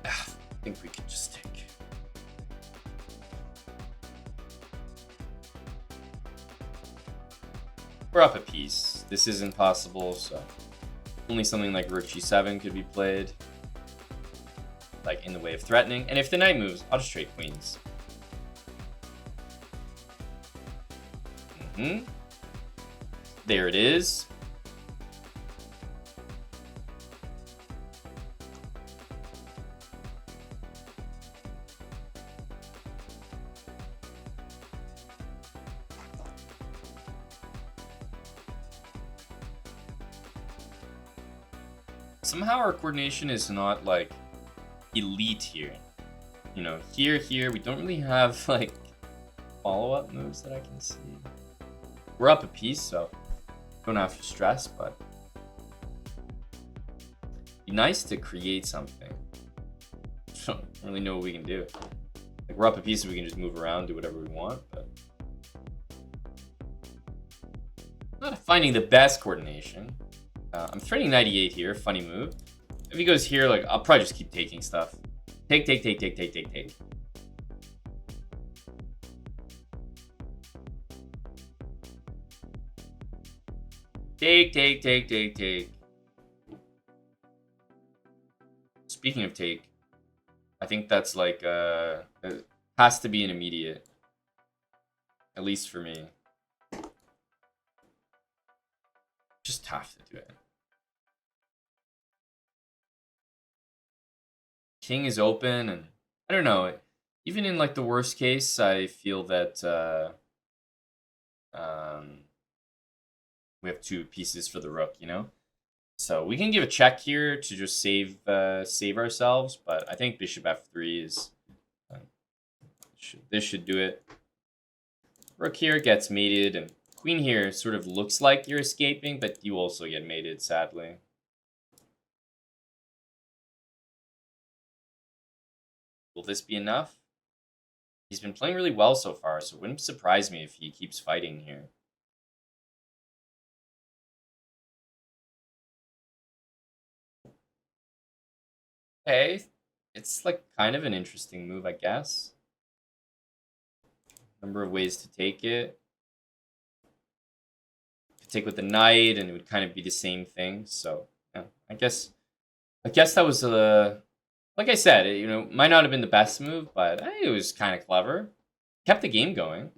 I think we could just take. We're up a piece. This isn't possible, so only something like rook g7 could be played, like in the way of threatening. And if the knight moves, I'll just trade queens. There it is. Somehow our coordination is not like elite here. You know, here, we don't really have like follow-up moves that I can see. We're up a piece, so don't have to stress, but it'd be nice to create something. Don't really know what we can do. Like we're up a piece, so we can just move around, do whatever we want, but not finding the best coordination. I'm threatening knight e8 here. Funny move. If he goes here, like I'll probably just keep taking stuff. Take. Take. Speaking of take, I think that's like it has to be an immediate. At least for me. Just have to do it. King is open, and I don't know. Even in like the worst case, I feel that we have two pieces for the rook, you know. So we can give a check here to just save ourselves, but I think bishop f3 is this should do it. Rook here gets mated, and queen here sort of looks like you're escaping, but you also get mated, sadly. Will this be enough? He's been playing really well so far, so it wouldn't surprise me if he keeps fighting here. Okay, it's like kind of an interesting move, I guess. Number of ways to take it. Could take with the knight, and it would kind of be the same thing. So yeah, I guess that was like I said, you know, might not have been the best move, but it was kind of clever. Kept the game going.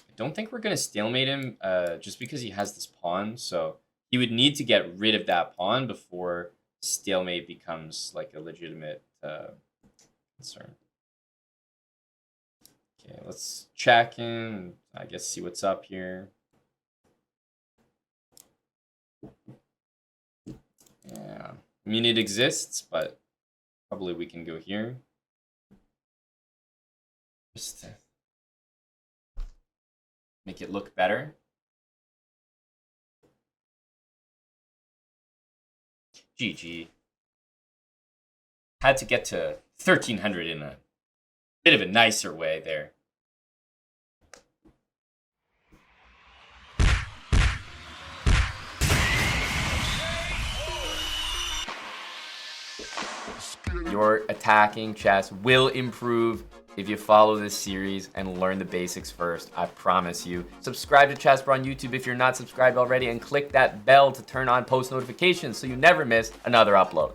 I don't think we're going to stalemate him just because he has this pawn. So he would need to get rid of that pawn before stalemate becomes like a legitimate concern. Okay, let's check in. I guess see what's up here. Yeah, I mean it exists, but probably we can go here. Just to make it look better. GG. Had to get to 1300 in a bit of a nicer way there. Your attacking chess will improve if you follow this series and learn the basics first. I promise you. Subscribe to chessbrah on YouTube if you're not subscribed already, and click that bell to turn on post notifications so you never miss another upload.